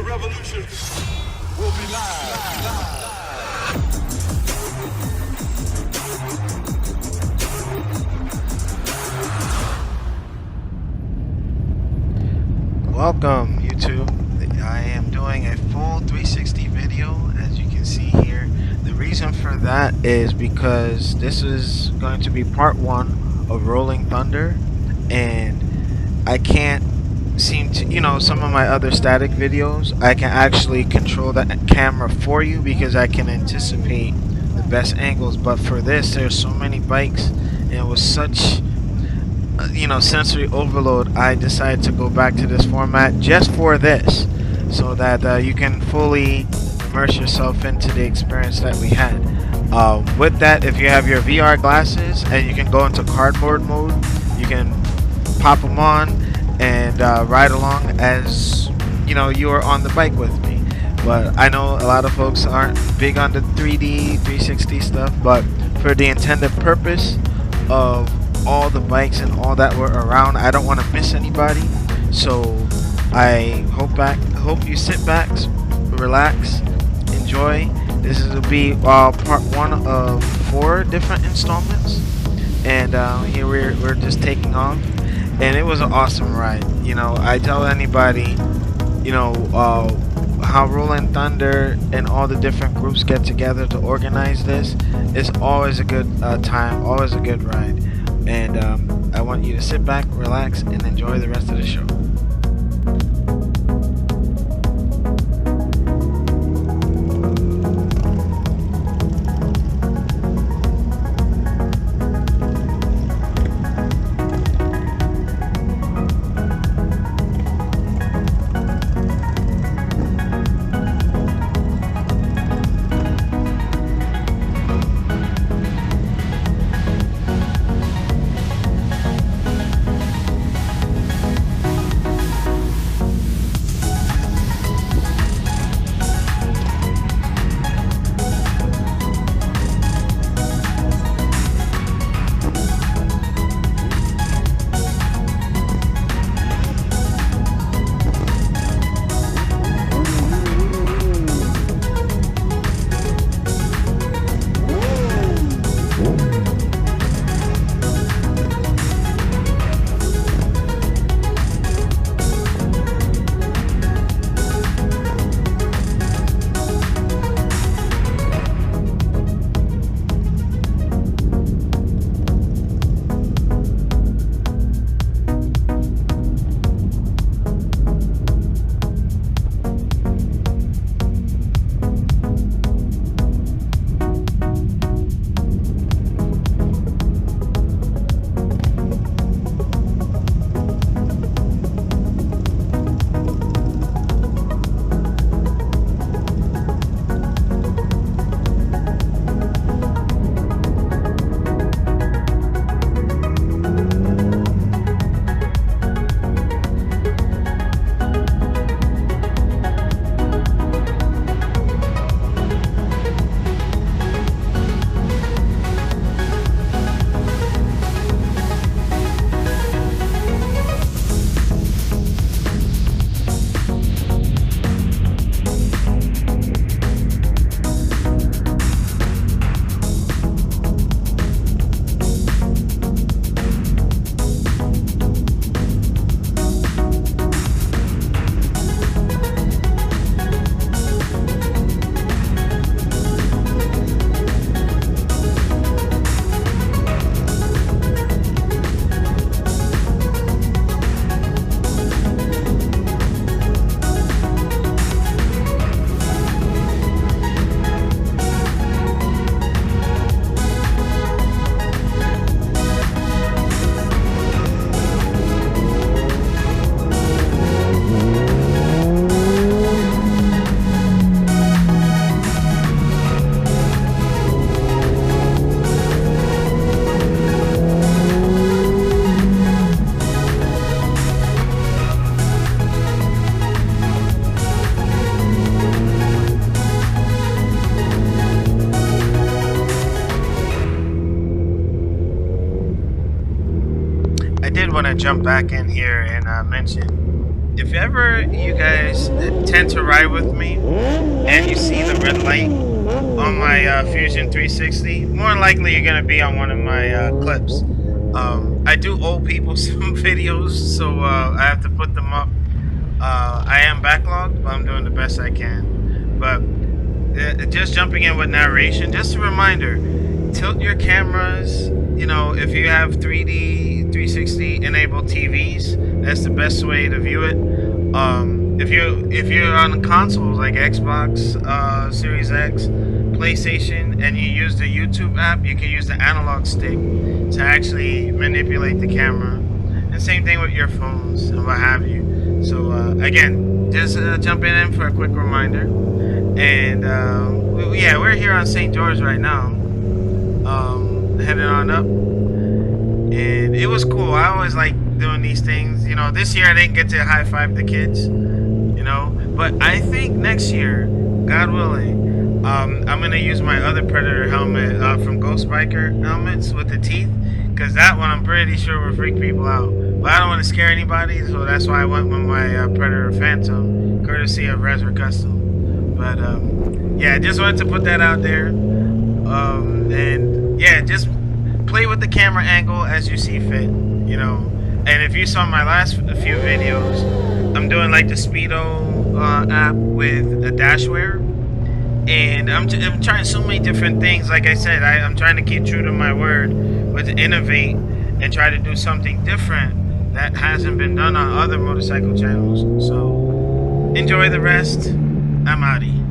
revolution will be live. Welcome YouTube. I am doing a full 360 video, as you can see here. The reason for that is because this is going to be part 1 of Rolling Thunder, and I can't seem to, some of my other static videos I can actually control the camera for you because I can anticipate the best angles, but for this there's so many bikes and it was such sensory overload. I decided to go back to this format just for this, so that you can fully immerse yourself into the experience that we had. With that, if you have your VR glasses and you can go into cardboard mode, you can pop them on and ride along as you are on the bike with me. But I know a lot of folks aren't big on the 3D 360 stuff, but for the intended purpose of all the bikes and all that were around, I don't want to miss anybody. So I hope you sit back, relax, enjoy. This will be part 1 of 4 different installments, and here we're just taking off, and it was an awesome ride. I tell anybody, how Rolling Thunder and all the different groups get together to organize this. It's always a good time, always a good ride. And I want you to sit back, relax, and enjoy the rest of the show. I did want to jump back in here and mention if ever you guys tend to ride with me and you see the red light on my Fusion 360, more likely you're gonna be on one of my clips. I do owe people some videos, so I have to put them up. I am backlogged, but I'm doing the best I can. But just jumping in with narration, just a reminder: tilt your cameras. You know, if you have 3D 360 enabled TVs, that's the best way to view it. If you're on consoles like Xbox Series X, PlayStation, and you use the YouTube app, you can use the analog stick to actually manipulate the camera. And same thing with your phones and what have you. So again, just jumping in for a quick reminder. And yeah, we're here on St. George right now, heading on up. And it was cool. I always like doing these things. You know, this year I didn't get to high five the kids, you know, but I think next year, God willing, I'm gonna use my other Predator helmet from Ghost Biker helmets with the teeth, because that one I'm pretty sure will freak people out. But I don't want to scare anybody, so that's why I went with my Predator Phantom, courtesy of Resra Custom. But yeah, just wanted to put that out there. And yeah, just play with the camera angle as you see fit, you know. And if you saw my last few videos, I'm doing like the Speedo app with a dashware, and I'm trying so many different things. Like I said, I'm trying to keep true to my word, but to innovate and try to do something different that hasn't been done on other motorcycle channels. So enjoy the rest. I'm outie.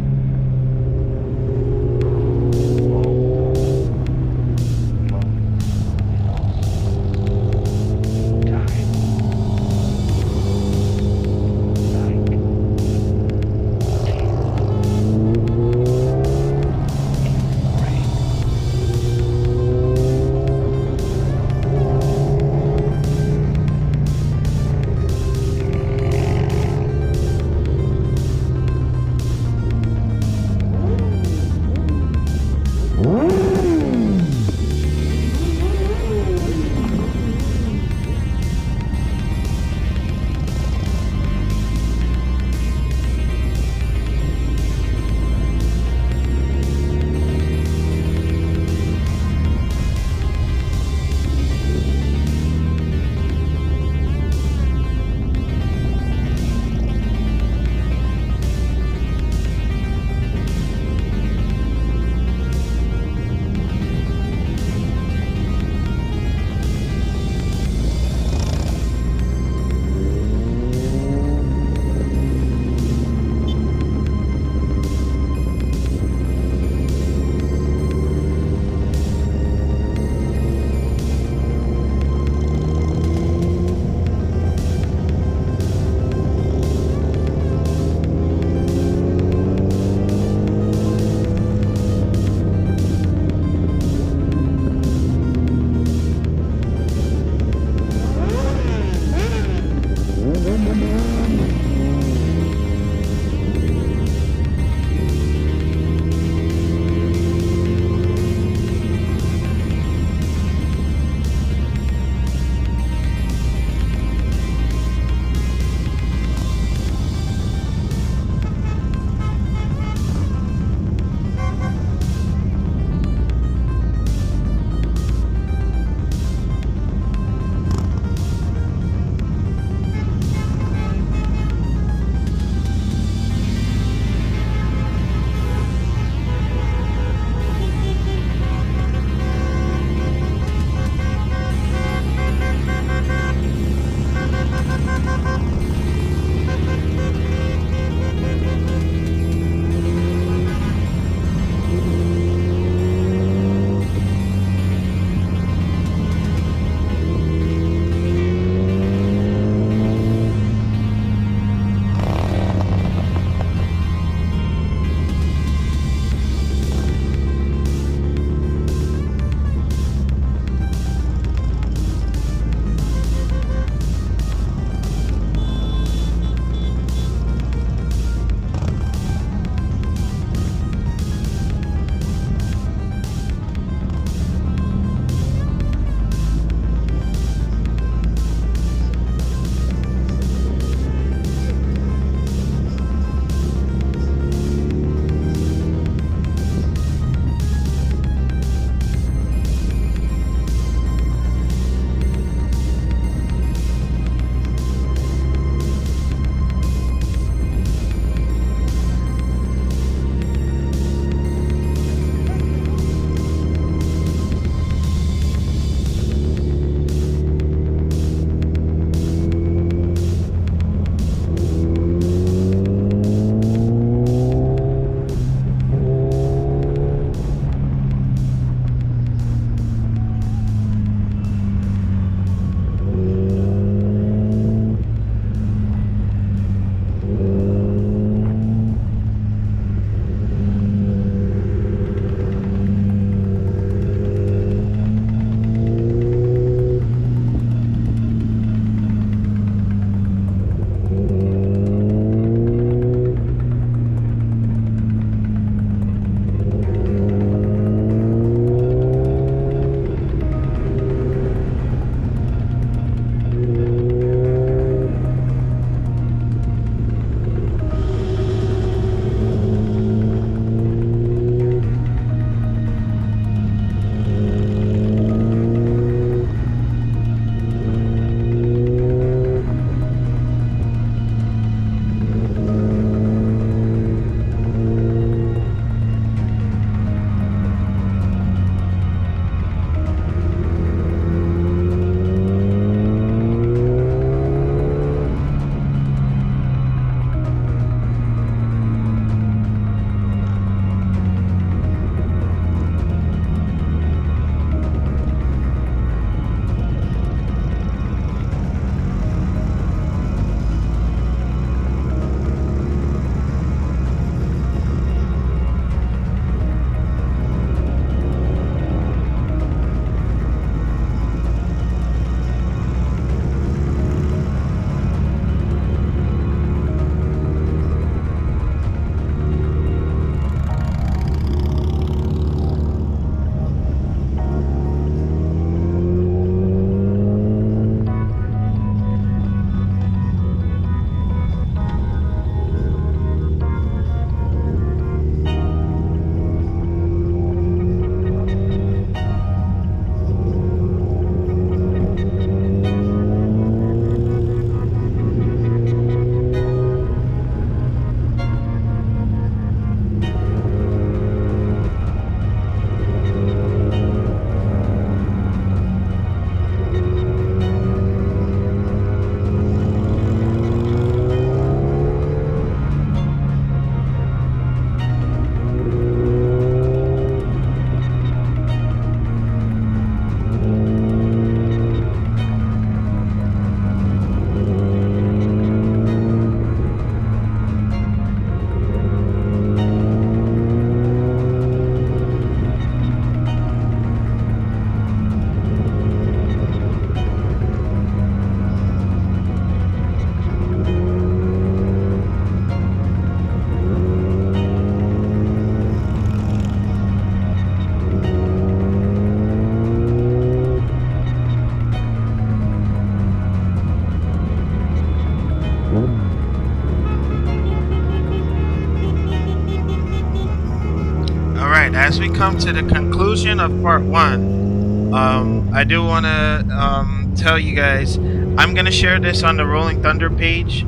All right, as we come to the conclusion of part one, I do want to tell you guys I'm gonna share this on the Rolling Thunder page.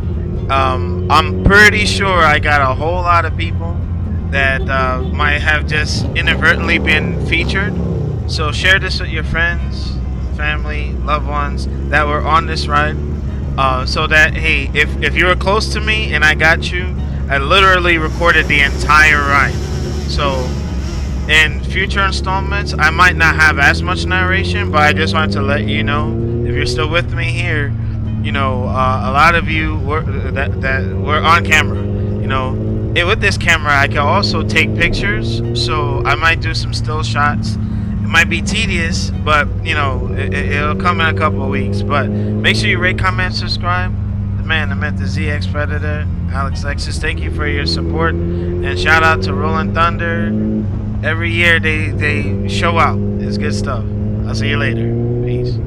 I'm pretty sure I got a whole lot of people that might have just inadvertently been featured. So share this with your friends, family, loved ones that were on this ride. So that hey, if you were close to me and I got you, I literally recorded the entire ride. So in future installments, I might not have as much narration, but I just wanted to let you know if you're still with me here. A lot of you were that were on camera. With this camera, I can also take pictures, so I might do some still shots. It might be tedious, but it'll come in a couple of weeks. But make sure you rate, comment, subscribe. The man, the myth, the ZX Predator, Alex Lexus. Thank you for your support, and shout out to Rolling Thunder. Every year they show out. It's good stuff. I'll see you later. Peace.